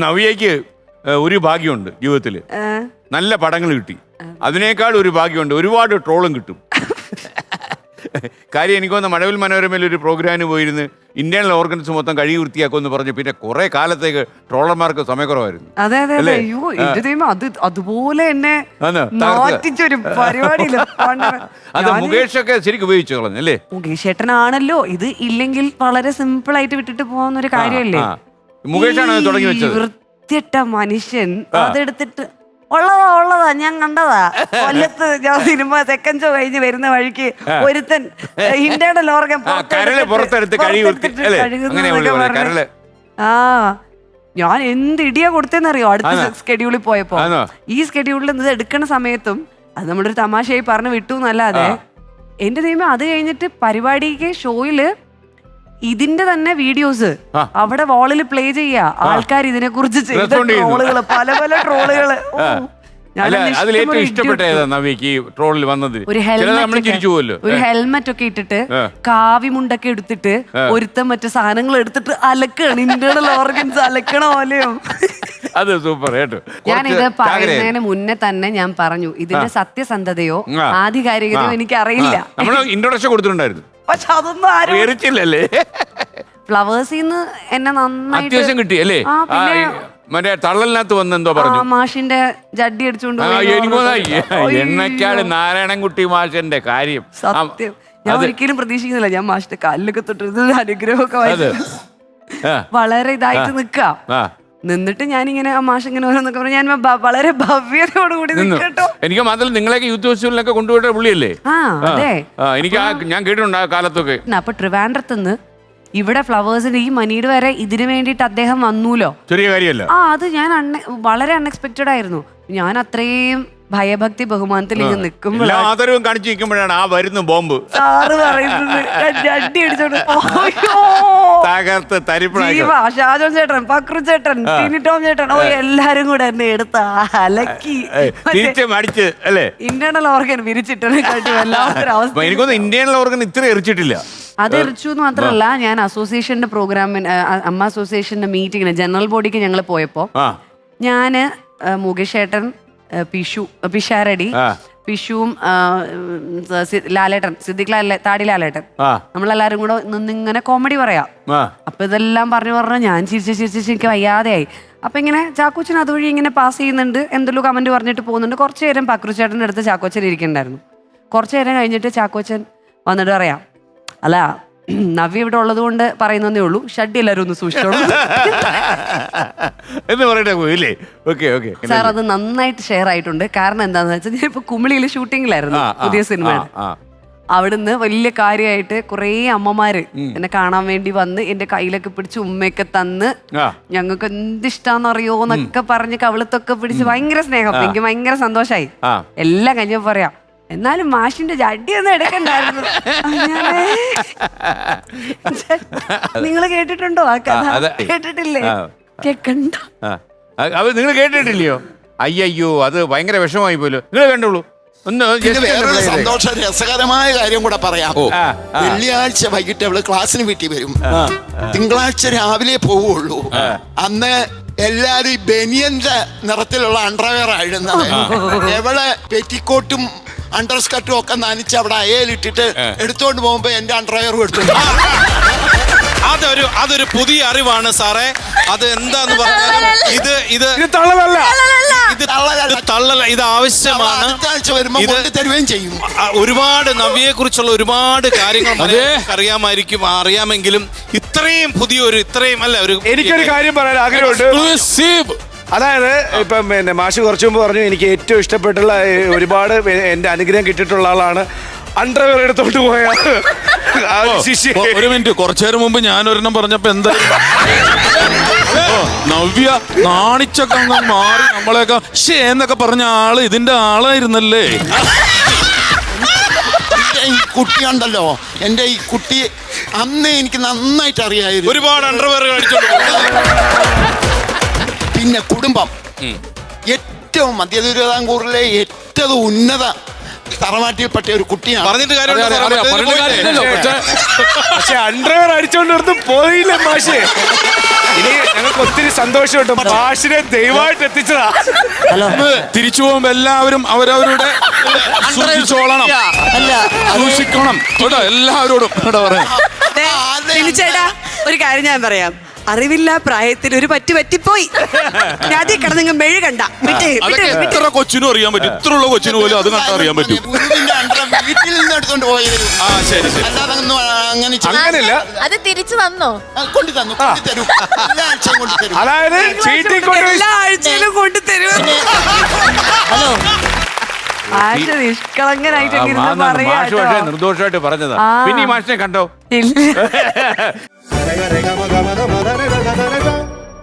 നവ്യയ്ക്ക് ഒരു ഭാഗ്യമുണ്ട് ജീവിതത്തിൽ. നല്ല പടങ്ങൾ കിട്ടി. അതിനേക്കാൾ ഒരു ഭാഗ്യമുണ്ട്, ഒരുപാട് ട്രോളും കിട്ടും. കാര്യം എനിക്ക് തോന്നുന്നു മഴവിൽ മനോരമയിൽ ഒരു പ്രോഗ്രാമിന് പോയിരുന്ന് ഇന്റേണൽ ഓർഗൻസ് മൊത്തം കഴുകി വൃത്തിയാക്കുമെന്ന് പറഞ്ഞു. പിന്നെ കുറെ കാലത്തേക്ക് ട്രോളർമാർക്ക് സമയക്കുറവായിരുന്നു. അതെ അതെ അതെ. അയ്യോ എന്റെ ദൈവം, അതുപോലെ എന്നെ മാറ്റിച്ചൊരു പരിപാടിയില്ല. അത് മുകേഷൊക്കെ ശരിക്കും ഉപയോഗിച്ചു കളഞ്ഞു അല്ലേ? മുകേഷ് ചേട്ടനാണല്ലോ ഇത്. ഇല്ലെങ്കിൽ വളരെ സിമ്പിൾ ആയിട്ട് വിട്ടിട്ട് പോകുന്ന ഒരു കാര്യമല്ലേ. മുകേഷാണ് തുടങ്ങി വെച്ചത്. വൃത്തിയിട്ട മനുഷ്യൻ അതെടുത്തിട്ട് ഉള്ളതാ ഞാൻ കണ്ടതാ. കൊല്ലത്ത് ഞാൻ സിനിമ സെക്കൻഡ് ഷോ കഴിഞ്ഞ് വരുന്ന വഴിക്ക് ഒരുത്തൻ ഇന്ത്യയുടെ ലോർഗൻ പുറത്തെടുത്ത് ഞാൻ എന്ത് ഇടിയാ കൊടുത്തേന്നറിയോ അടുത്ത സ്കെഡ്യൂളിൽ പോയപ്പോ. ഈ സ്കെഡ്യൂളിൽ ഇത് എടുക്കുന്ന സമയത്തും അത് നമ്മളൊരു തമാശയായി പറഞ്ഞു വിട്ടു എന്നല്ലാതെ എന്റെ ദൈവം അത് കഴിഞ്ഞിട്ട് പരിപാടിക്ക് ഷോയില് ഇതിന്റെ തന്നെ വീഡിയോസ് അവിടെ വാളിൽ പ്ലേ ചെയ്യാ. ആൾക്കാർ ഇതിനെ കുറിച്ച് ചെയ്ത ട്രോളുകള്, പല പല ട്രോളുകള്. ഒരു ഹെൽമെറ്റ് ഒക്കെ ഇട്ടിട്ട് കാവി മുണ്ടൊക്കെ എടുത്തിട്ട് ഒരുത്തം മറ്റു സാധനങ്ങൾ എടുത്തിട്ട് അലക്കാണ്. ഇന്റേണൽ ഓർഗൻസ് അലക്കണ പോലെയോ. അത് സൂപ്പർ കേട്ടോ. ഞാനിത് പറയുന്നതിന് മുന്നേ തന്നെ ഞാൻ പറഞ്ഞു ഇതിന്റെ സത്യസന്ധതയോ ആധികാരികതയോ എനിക്ക് അറിയില്ല. ഇൻട്രൊഡക്ഷൻ കൊടുത്തിട്ടുണ്ടായിരുന്നു, പക്ഷെ അതൊന്നും ആരും ഫ്ലവേഴ്സിന്ന് എന്നെ നന്നായിട്ട് അത്യാവശ്യം കിട്ടി അല്ലേ? മറ്റേ തള്ളലിനകത്ത് വന്നെന്തോ പറഞ്ഞു, മാഷിന്റെ ജഡ്ഡി അടിച്ചുകൊണ്ട് എണ്ണക്കാട് നാരായണൻകുട്ടി മാഷിന്റെ കാര്യം. സത്യം ഞാൻ ഒരിക്കലും പ്രതീക്ഷിക്കുന്നില്ല. ഞാൻ മാഷിന്റെ കാലിലൊക്കെ തൊട്ട് അനുഗ്രഹമൊക്കെ വളരെ ഇതായിട്ട് നിക്കാം. നിന്നിട്ട് ഞാനിങ്ങനെ ആ മാഷ് ഇങ്ങനെ ഓരോന്നൊക്കെ പറഞ്ഞു. ഞാൻ വളരെ ഭവ്യതയോടുകൂടി നിൽക്കട്ടോ. എനിക്ക് മാത്രമല്ല നിങ്ങളെയൊക്കെ യൂത്ത് ഫെസ്റ്റിവലിനൊക്കെ കൊണ്ടുപോയിട്ട് പുള്ളിയല്ലേ? അതെ, എനിക്ക് ഞാൻ കേട്ടിട്ടുണ്ട് ആ കാലത്തൊക്കെ. അപ്പൊ ട്രിവാൻഡ്രത്തുനിന്ന് ഇവിടെ ഫ്ലവേഴ്സിന്റെ ഈ മണിയുടെ വരെ ഇതിനു വേണ്ടിയിട്ട് അദ്ദേഹം വന്നൂലോ. ചെറിയ കാര്യമല്ല. അത് ഞാൻ വളരെ അൺഎക്സ്പെക്റ്റഡ് ആയിരുന്നു. ഞാൻ അത്രയും ഭയഭക്തി ബഹുമാനത്തിൽ ഇങ്ങനെ നിൽക്കുമ്പോൾ ആദരവും കാണിച്ചു നിൽക്കുമ്പോഴാണ് ആ വരുന്ന ബോംബ് സാറ് പറയുന്നത് ജഡ്ഡി അടിച്ചോണ്ട് ഷാജോൻ ചേട്ടൻ, പക്രു ചേട്ടൻ, ടിനി ടോം ചേട്ടൻ, എല്ലാരും കൂടെ എന്നെ എടുത്ത് അലക്കി ഇന്റേണൽ ഓർഗൻ വിരിച്ചിട്ടതിനെക്കാട്ടി വല്ലാത്തൊരവസ്ഥ. എനിക്കൊന്നും ഇന്റേണൽ ഓർഗൻ ഇത്ര എറിച്ചിട്ടില്ല. അത് എറിച്ചു എന്ന് മാത്രമല്ല, ഞാൻ അസോസിയേഷന്റെ പ്രോഗ്രാമിന് അമ്മ അസോസിയേഷന്റെ മീറ്റിങ്ങിന് ജനറൽ ബോഡിക്ക് ഞങ്ങൾ പോയപ്പോ ഞാന് മുകേഷ് ചേട്ടൻ, പിഷാരടി, പിഷുവും ലാലേട്ടൻ, സിദ്ദിഖ് താടി ലാലേട്ടൻ, നമ്മളെല്ലാരും കൂടെ നിന്നിങ്ങനെ കോമഡി പറയാം. അപ്പൊ ഇതെല്ലാം പറഞ്ഞു ഞാൻ ചിരിച്ച് എനിക്ക് വയ്യാതെയായി. അപ്പൊ ഇങ്ങനെ ചാക്കോച്ചൻ അതുവഴി ഇങ്ങനെ പാസ് ചെയ്യുന്നുണ്ട്, എന്തെല്ലോ കമന്റ് പറഞ്ഞിട്ട് പോകുന്നുണ്ട്. കുറച്ചു നേരം പക്രുചേട്ടൻ്റെ അടുത്ത് ചാക്കോച്ചൻ ഇരിക്കണ്ടായിരുന്നു. കുറച്ചു നേരം കഴിഞ്ഞിട്ട് ചാക്കോച്ചൻ വന്നിട്ട് പറയാം, അല്ല നവ്യ ഇവിടെ ഉള്ളത് കൊണ്ട് പറയുന്നതേ ഉള്ളൂ, ഷഡ്ഡി എല്ലാവരും ഒന്ന് സൂക്ഷിച്ചോളൂ സാർ. അത് നന്നായിട്ട് ഷെയർ ആയിട്ടുണ്ട്. കാരണം എന്താന്ന് വെച്ചാൽ ഞാൻ ഇപ്പൊ കുമിളിയില് ഷൂട്ടിങ്ങിലായിരുന്നു പുതിയ സിനിമയുടെ. അവിടുന്ന് വലിയ കാര്യമായിട്ട് കുറെ അമ്മമാര് എന്നെ കാണാൻ വേണ്ടി വന്ന് എന്റെ കയ്യിലൊക്കെ പിടിച്ച് ഉമ്മയൊക്കെ തന്ന് ഞങ്ങൾക്ക് എന്തിഷ്ടാന്നറിയോ എന്നൊക്കെ പറഞ്ഞ് കവിളത്തൊക്കെ പിടിച്ച് ഭയങ്കര സ്നേഹം. എനിക്ക് ഭയങ്കര സന്തോഷായി. എല്ലാം കഴിഞ്ഞപ്പോ പറയാം, എന്നാലും മാഷിന്റെ ജഡ്ഡി ഒന്നും എടുക്കണ്ടായിരുന്നു. നിങ്ങൾ കേട്ടിട്ടുണ്ടോ ആ കഥ? കേട്ടിട്ടില്ലേ? കേക്കണ്ട. നിങ്ങൾ കേട്ടിട്ടില്ലയോ? അയ്യോ, അത് ഭയങ്കര വിഷമമായി പോലോ. നിങ്ങൾ കണ്ടോളൂ. സന്തോഷ രസകരമായ കാര്യം കൂടെ പറയാം. വെള്ളിയാഴ്ച വൈകിട്ട് അവള് ക്ലാസ്സിന് വീട്ടിൽ വരും. തിങ്കളാഴ്ച രാവിലെ പോവുള്ളൂ. അന്ന് എല്ലാരും ബനിയന്റെ നിറത്തിലുള്ള അണ്ടർവെയർ ആയിരുന്നത്. എവളെ പെറ്റിക്കോട്ടും അണ്ടർ സ്കർട്ടും ഒക്കെ നനച്ച് അവിടെ അയലിട്ടിട്ട് എടുത്തോണ്ട് പോകുമ്പോ എന്റെ അണ്ടർവെയറും എടുത്തു. അതൊരു പുതിയ അറിവാണ് സാറേ. അത് എന്താന്ന് പറഞ്ഞാൽ ഇത് തള്ളലല്ല, ഇത് ആവശ്യമാണ്. തരുകയും ചെയ്യും. ഒരുപാട് നവ്യയെ കുറിച്ചുള്ള ഒരുപാട് കാര്യങ്ങൾ അറിയാമെങ്കിലും ഇത്രയും പുതിയൊരു എനിക്കൊരു കാര്യം പറയാൻ ആഗ്രഹമുണ്ട്. അതായത് ഇപ്പം പിന്നെ മാഷ് കുറച്ചു മുമ്പ് പറഞ്ഞു എനിക്ക് ഏറ്റവും ഇഷ്ടപ്പെട്ടുള്ള ഒരുപാട് എൻ്റെ അനുഗ്രഹം കിട്ടിയിട്ടുള്ള ആളാണ് അണ്ടർവെയർ എടുത്തോണ്ട് പോയ ഒരു മിനിറ്റ്. കുറച്ചു നേരം മുമ്പ് ഞാൻ ഒരെണ്ണം പറഞ്ഞപ്പോ എന്താ നവ്യ നാണിച്ചൊക്കെ മാറി നമ്മളെയൊക്കെ എന്നൊക്കെ പറഞ്ഞ ആള് ഇതിന്റെ ആളായിരുന്നല്ലേ. ഈ കുട്ടിയുണ്ടല്ലോ, എന്റെ ഈ കുട്ടി അന്ന് എനിക്ക് നന്നായിട്ട് അറിയായിരുന്നു. ഒരുപാട് അണ്ടർവെയർ കഴിച്ചോണ്ട്. പിന്നെ കുടുംബം ഏറ്റവും മധ്യ തിരുവിതാംകൂറിലെ ഏറ്റവും ഉന്നത തറവാട്ടിൽപ്പെട്ട ഒരു കുട്ടിയാണ്. പറഞ്ഞിട്ട് കാര്യമില്ലല്ലോ. പക്ഷെ അണ്ടർവെയർ അടിച്ചോണ്ട് നിർത്തും പോയില്ല മാഷ്. ഇനി ഞങ്ങൾക്ക് ഒത്തിരി സന്തോഷമുണ്ട്. മാഷിനെ ദൈവമായിട്ട് എത്തിച്ചതാ. തിരിച്ചു പോകുമ്പോ എല്ലാവരും അവരവരുടെ സൂക്ഷിച്ചോളണം, സൂക്ഷിക്കണം കേട്ടോ എല്ലാവരോടും കേട്ടോ പറയാം. ചേട്ടാ ഒരു കാര്യം ഞാൻ പറയാം, അറിവില്ല പ്രായത്തിൽ ഒരു പറ്റിപ്പോയി. ആദ്യം കിടന്നെങ്കിൽ മെഴുകണ്ട. എത്ര കൊച്ചിനും അറിയാൻ പറ്റും, ഇത്രയുള്ള കൊച്ചിനും പോലും അത് കണ്ടാ അറിയാൻ പറ്റും. ഗുരുവിന്റെ അണ്ടർ വീട്ടിൽ നിന്ന് എടുത്തോണ്ട് പോയത്. ആ ശരി ശരി. അല്ലാതെ ഒന്നും അങ്ങനെ അങ്ങനെയല്ല, അത് തിരിച്ചു തന്നോ? കൊണ്ടു തന്നു, കൊണ്ടുതരും, എല്ലാ ആഴ്ചയും കൊണ്ടുതരും. അതായത് ചീറ്റിംഗ് കൊണ്ട് എല്ലാ ആഴ്ചയിലും കൊണ്ടുതരും. മാഷ് നിഷ്കളങ്കനായിട്ടൊക്കെ ഇരുന്ന് പറയാ മാഷ് പക്ഷേ കേട്ടോ. നിർദോഷമായിട്ട് പറഞ്ഞതാ. പിന്നെ ഈ മാഷിനെ കണ്ടോ? ഇല്ല.